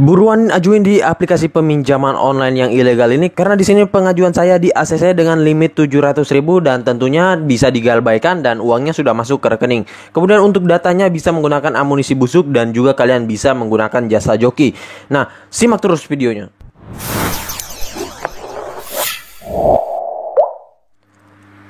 Buruan ajuin di aplikasi peminjaman online yang ilegal ini karena di sini pengajuan saya di ACC dengan limit 700.000 dan tentunya bisa digalbaikan dan uangnya sudah masuk ke rekening. Kemudian untuk datanya bisa menggunakan amunisi busuk dan juga kalian bisa menggunakan jasa joki. Nah, simak terus videonya.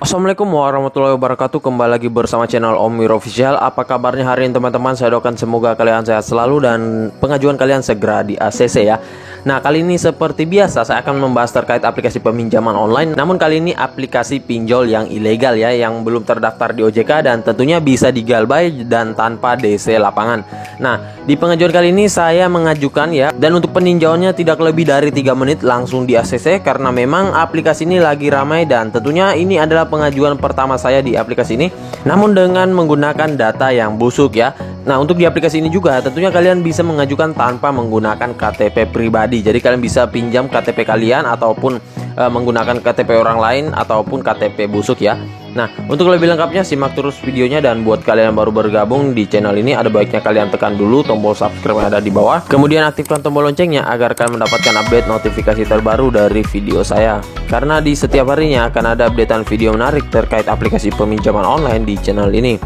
Assalamualaikum warahmatullahi wabarakatuh. Kembali lagi bersama channel Om Wiro Official. Apa kabarnya hari ini teman-teman? Saya doakan semoga kalian sehat selalu dan pengajuan kalian segera di ACC ya. Nah, kali ini seperti biasa saya akan membahas terkait aplikasi peminjaman online. Namun kali ini aplikasi pinjol yang ilegal ya, yang belum terdaftar di OJK dan tentunya bisa digalbay dan tanpa DC lapangan. Nah, di pengajuan kali ini saya mengajukan ya, dan untuk peninjauannya tidak lebih dari 3 menit langsung di ACC karena memang aplikasi ini lagi ramai dan tentunya ini adalah pengajuan pertama saya di aplikasi ini, namun dengan menggunakan data yang busuk ya. Nah, untuk di aplikasi ini juga tentunya kalian bisa mengajukan tanpa menggunakan KTP pribadi. Jadi kalian bisa pinjam KTP kalian ataupun menggunakan KTP orang lain ataupun KTP busuk ya. Nah, untuk lebih lengkapnya simak terus videonya, dan buat kalian yang baru bergabung di channel ini ada baiknya kalian tekan dulu tombol subscribe yang ada di bawah. Kemudian aktifkan tombol loncengnya agar kalian mendapatkan update notifikasi terbaru dari video saya. Karena di setiap harinya akan ada updatean video menarik terkait aplikasi peminjaman online di channel ini.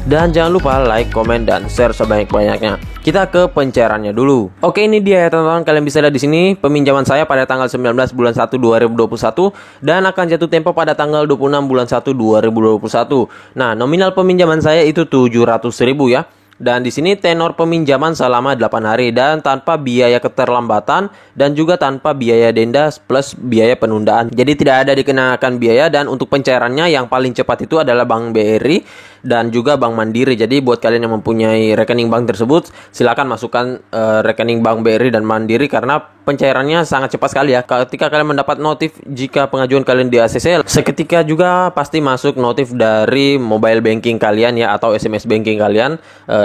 Dan jangan lupa like, komen, dan share sebanyak-banyaknya. Kita ke pencairannya dulu. Oke, ini dia ya teman-teman. Kalian bisa lihat di sini peminjaman saya pada tanggal 19 bulan 1 2021 dan akan jatuh tempo pada tanggal 26 bulan 1 2021. Nah, nominal peminjaman saya itu 700.000 ya. Dan di sini tenor peminjaman selama 8 hari dan tanpa biaya keterlambatan dan juga tanpa biaya denda plus biaya penundaan. Jadi tidak ada dikenakan biaya, dan untuk pencairannya yang paling cepat itu adalah Bank BRI dan juga Bank Mandiri. Jadi buat kalian yang mempunyai rekening bank tersebut, silakan masukkan rekening Bank BRI dan Mandiri karena pencairannya sangat cepat sekali ya. Ketika kalian mendapat notif jika pengajuan kalian di ACC, seketika juga pasti masuk notif dari mobile banking kalian ya, atau SMS banking kalian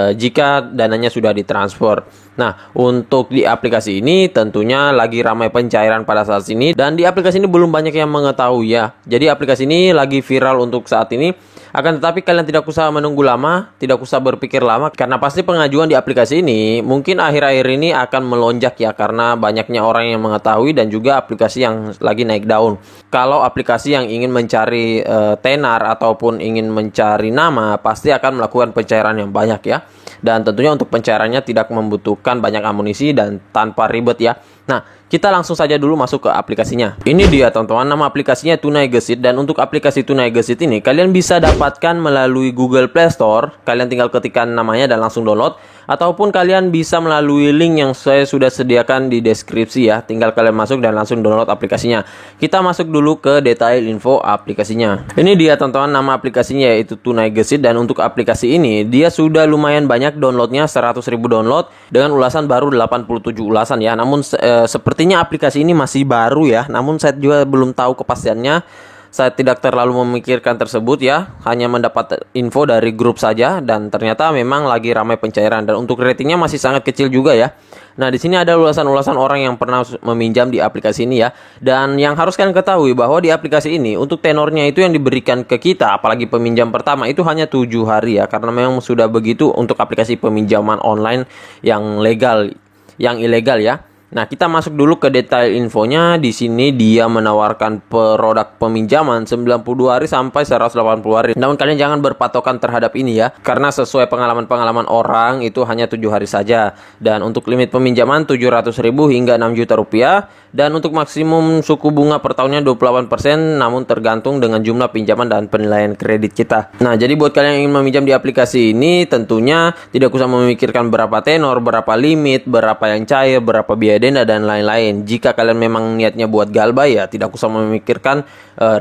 jika dananya sudah ditransfer. Nah, untuk di aplikasi ini tentunya lagi ramai pencairan pada saat ini, dan di aplikasi ini belum banyak yang mengetahui ya. Jadi aplikasi ini lagi viral untuk saat ini. Akan tetapi kalian tidak usah menunggu lama, tidak usah berpikir lama, karena pasti pengajuan di aplikasi ini mungkin akhir-akhir ini akan melonjak ya, karena banyaknya orang yang mengetahui dan juga aplikasi yang lagi naik daun. Kalau aplikasi yang ingin mencari tenar ataupun ingin mencari nama, pasti akan melakukan pencairan yang banyak ya. Dan tentunya untuk pencairannya tidak membutuhkan banyak amunisi dan tanpa ribet ya. Nah, kita langsung saja dulu masuk ke aplikasinya. Ini dia teman-teman, nama aplikasinya Tunai Gesit. Dan untuk aplikasi Tunai Gesit ini kalian bisa dapatkan melalui Google Play Store. Kalian tinggal ketikkan namanya dan langsung download. Ataupun kalian bisa melalui link yang saya sudah sediakan di deskripsi ya. Tinggal kalian masuk dan langsung download aplikasinya. Kita masuk dulu ke detail info aplikasinya. Ini dia teman-teman, nama aplikasinya yaitu Tunai Gesit. Dan untuk aplikasi ini dia sudah lumayan banyak downloadnya, 100.000 download dengan ulasan baru 87 ulasan ya. Namun sepertinya aplikasi ini masih baru ya. Namun saya juga belum tahu kepastiannya. Saya tidak terlalu memikirkan tersebut ya, hanya mendapat info dari grup saja, dan ternyata memang lagi ramai pencairan, dan untuk ratingnya masih sangat kecil juga ya. Nah, di sini ada ulasan-ulasan orang yang pernah meminjam di aplikasi ini ya. Dan yang harus kalian ketahui bahwa di aplikasi ini untuk tenornya itu yang diberikan ke kita, apalagi peminjam pertama itu hanya 7 hari ya, karena memang sudah begitu untuk aplikasi peminjaman online yang legal, yang ilegal ya. Nah, kita masuk dulu ke detail infonya. Di sini dia menawarkan produk peminjaman 92 hari sampai 180 hari. Namun kalian jangan berpatokan terhadap ini ya, karena sesuai pengalaman-pengalaman orang itu hanya 7 hari saja. Dan untuk limit peminjaman 700.000 hingga 6 juta rupiah. Dan untuk maksimum suku bunga per tahunnya 28%, namun tergantung dengan jumlah pinjaman dan penilaian kredit kita. Nah, jadi buat kalian yang ingin meminjam di aplikasi ini tentunya tidak usah memikirkan berapa tenor, berapa limit, berapa yang cair, berapa biaya denda dan lain-lain. Jika kalian memang niatnya buat galbay ya tidak usah memikirkan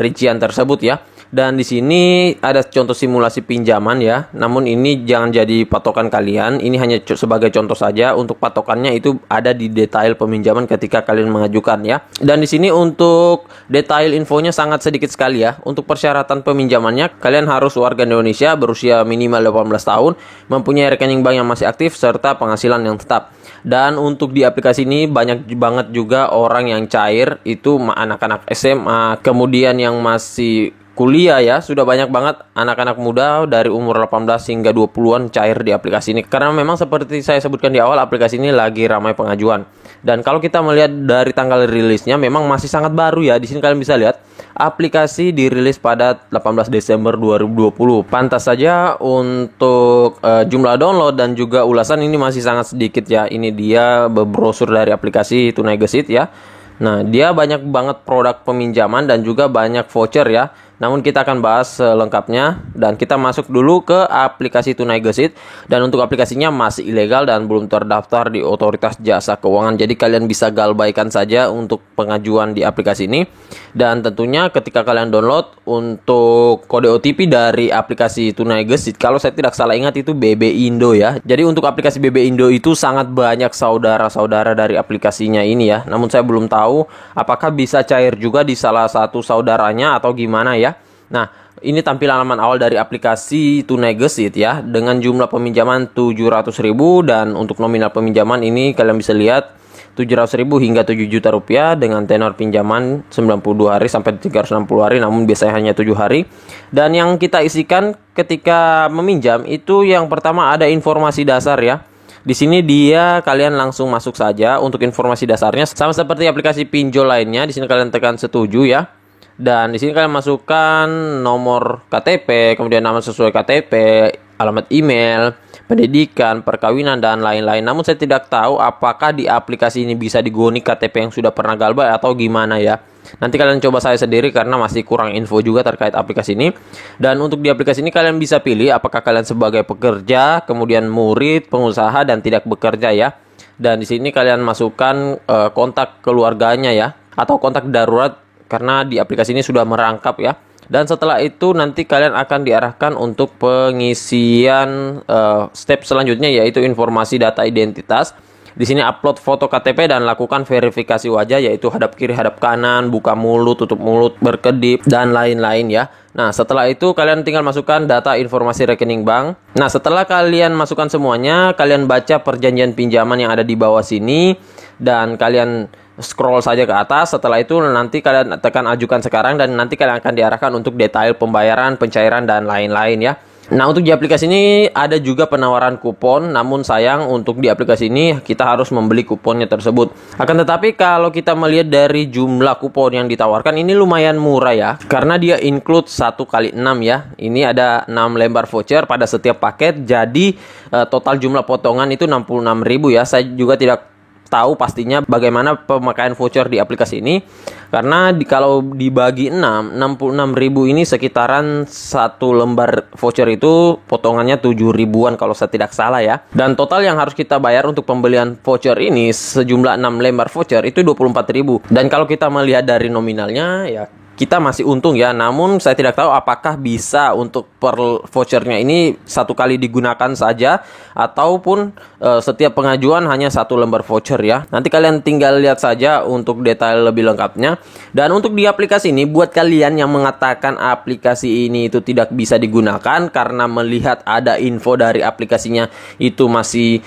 rincian tersebut ya. Dan di sini ada contoh simulasi pinjaman ya. Namun ini jangan jadi patokan kalian. Ini hanya sebagai contoh saja. Untuk patokannya itu ada di detail peminjaman ketika kalian mengajukan ya. Dan di sini untuk detail infonya sangat sedikit sekali ya. Untuk persyaratan peminjamannya, kalian harus warga Indonesia berusia minimal 18 tahun, mempunyai rekening bank yang masih aktif serta penghasilan yang tetap. Dan untuk di aplikasi ini banyak banget juga orang yang cair, itu anak-anak SMA, kemudian yang masih kuliah ya, sudah banyak banget anak-anak muda dari umur 18 hingga 20-an cair di aplikasi ini. Karena memang seperti saya sebutkan di awal, aplikasi ini lagi ramai pengajuan. Dan kalau kita melihat dari tanggal rilisnya memang masih sangat baru ya. Di sini kalian bisa lihat aplikasi dirilis pada 18 Desember 2020. Pantas saja untuk jumlah download dan juga ulasan ini masih sangat sedikit ya. Ini dia brosur dari aplikasi Tunai Gesit ya. Nah, dia banyak banget produk peminjaman dan juga banyak voucher ya. Namun kita akan bahas selengkapnya dan kita masuk dulu ke aplikasi Tunai Gesit. Dan untuk aplikasinya masih ilegal dan belum terdaftar di Otoritas Jasa Keuangan. Jadi kalian bisa galbaikan saja untuk pengajuan di aplikasi ini. Dan tentunya ketika kalian download, untuk kode OTP dari aplikasi Tunai Gesit, kalau saya tidak salah ingat itu BB Indo ya. Jadi untuk aplikasi BB Indo itu sangat banyak saudara-saudara dari aplikasinya ini ya. Namun saya belum tahu apakah bisa cair juga di salah satu saudaranya atau gimana ya. Nah, ini tampilan halaman awal dari aplikasi Tunai Gesit ya, dengan jumlah peminjaman 700.000 dan untuk nominal peminjaman ini kalian bisa lihat 700.000 hingga 7 juta rupiah dengan tenor pinjaman 92 hari sampai 360 hari, namun biasanya hanya 7 hari. Dan yang kita isikan ketika meminjam itu yang pertama ada informasi dasar ya. Di sini dia kalian langsung masuk saja untuk informasi dasarnya sama seperti aplikasi pinjol lainnya. Di sini kalian tekan setuju ya. Dan di sini kalian masukkan nomor KTP, kemudian nama sesuai KTP, alamat email, pendidikan, perkawinan, dan lain-lain. Namun saya tidak tahu apakah di aplikasi ini bisa digoni KTP yang sudah pernah galbay atau gimana ya. Nanti kalian coba saya sendiri karena masih kurang info juga terkait aplikasi ini. Dan untuk di aplikasi ini kalian bisa pilih apakah kalian sebagai pekerja, kemudian murid, pengusaha, dan tidak bekerja ya. Dan di sini kalian masukkan kontak keluarganya ya, atau kontak darurat karena di aplikasi ini sudah merangkap ya. Dan setelah itu nanti kalian akan diarahkan untuk pengisian step selanjutnya, yaitu informasi data identitas. Di sini upload foto KTP dan lakukan verifikasi wajah, yaitu hadap kiri, hadap kanan, buka mulut, tutup mulut, berkedip, dan lain-lain ya. Nah, setelah itu kalian tinggal masukkan data informasi rekening bank. Nah, setelah kalian masukkan semuanya, kalian baca perjanjian pinjaman yang ada di bawah sini dan kalian scroll saja ke atas. Setelah itu nanti kalian tekan ajukan sekarang dan nanti kalian akan diarahkan untuk detail pembayaran, pencairan, dan lain-lain ya. Nah, untuk di aplikasi ini ada juga penawaran kupon, namun sayang untuk di aplikasi ini kita harus membeli kuponnya tersebut. Akan tetapi kalau kita melihat dari jumlah kupon yang ditawarkan ini lumayan murah ya, karena dia include 1 kali 6 ya. Ini ada 6 lembar voucher pada setiap paket, jadi total jumlah potongan itu 66.000 ya. Saya juga tidak tahu pastinya bagaimana pemakaian voucher di aplikasi ini, karena kalau dibagi 66.000 ini sekitaran satu lembar voucher itu potongannya 7.000-an kalau saya tidak salah ya. Dan total yang harus kita bayar untuk pembelian voucher ini sejumlah 6 lembar voucher itu 24.000. Dan kalau kita melihat dari nominalnya ya kita masih untung ya, namun saya tidak tahu apakah bisa untuk per vouchernya ini satu kali digunakan saja ataupun setiap pengajuan hanya satu lembar voucher ya. Nanti kalian tinggal lihat saja untuk detail lebih lengkapnya. Dan untuk di aplikasi ini, buat kalian yang mengatakan aplikasi ini itu tidak bisa digunakan karena melihat ada info dari aplikasinya itu masih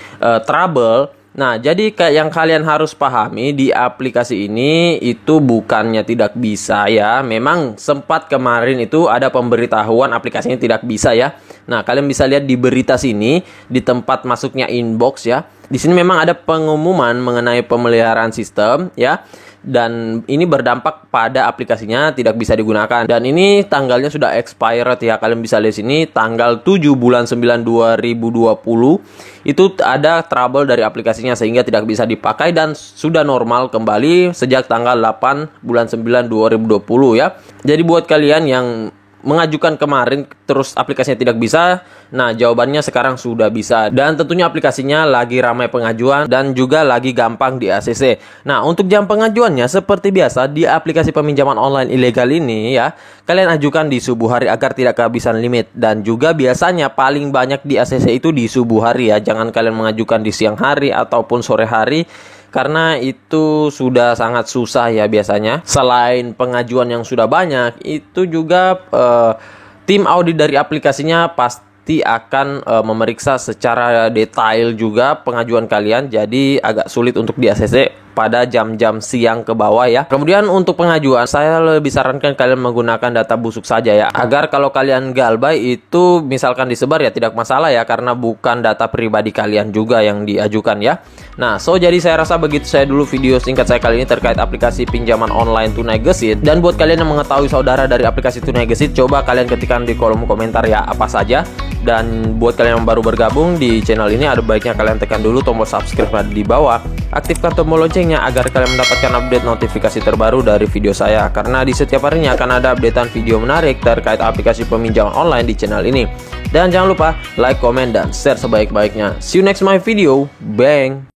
trouble. Nah, jadi yang kalian harus pahami di aplikasi ini itu bukannya tidak bisa ya. Memang sempat kemarin itu ada pemberitahuan aplikasi ini tidak bisa ya. Nah, kalian bisa lihat di berita sini di tempat masuknya inbox ya. Di sini memang ada pengumuman mengenai pemeliharaan sistem ya. Dan ini berdampak pada aplikasinya tidak bisa digunakan. Dan ini tanggalnya sudah expired ya. Kalian bisa lihat sini tanggal 7 bulan 9 2020 itu ada trouble dari aplikasinya sehingga tidak bisa dipakai dan sudah normal kembali sejak tanggal 8 bulan 9 2020 ya. Jadi buat kalian yang mengajukan kemarin terus aplikasinya tidak bisa, nah jawabannya sekarang sudah bisa. Dan tentunya aplikasinya lagi ramai pengajuan dan juga lagi gampang di ACC. Nah, untuk jam pengajuannya seperti biasa di aplikasi peminjaman online ilegal ini ya, kalian ajukan di subuh hari agar tidak kehabisan limit. Dan juga biasanya paling banyak di ACC itu di subuh hari ya. Jangan kalian mengajukan di siang hari ataupun sore hari, karena itu sudah sangat susah ya biasanya. Selain pengajuan yang sudah banyak, itu juga tim audit dari aplikasinya pasti akan memeriksa secara detail juga pengajuan kalian. Jadi agak sulit untuk di ACC. pada jam-jam siang ke bawah ya. Kemudian untuk pengajuan, saya lebih sarankan kalian menggunakan data busuk saja ya, agar kalau kalian galbay itu misalkan disebar ya tidak masalah ya, karena bukan data pribadi kalian juga yang diajukan ya. Nah, jadi saya rasa begitu saya dulu video singkat saya kali ini terkait aplikasi pinjaman online Tunai Gesit. Dan buat kalian yang mengetahui saudara dari aplikasi Tunai Gesit, coba kalian ketikkan di kolom komentar ya apa saja. Dan buat kalian yang baru bergabung di channel ini, ada baiknya kalian tekan dulu tombol subscribe di bawah, aktifkan tombol loncengnya agar kalian mendapatkan update notifikasi terbaru dari video saya, karena di setiap harinya akan ada updatean video menarik terkait aplikasi peminjaman online di channel ini. Dan jangan lupa like, comment, dan share sebaik-baiknya. See you next my video. Bang.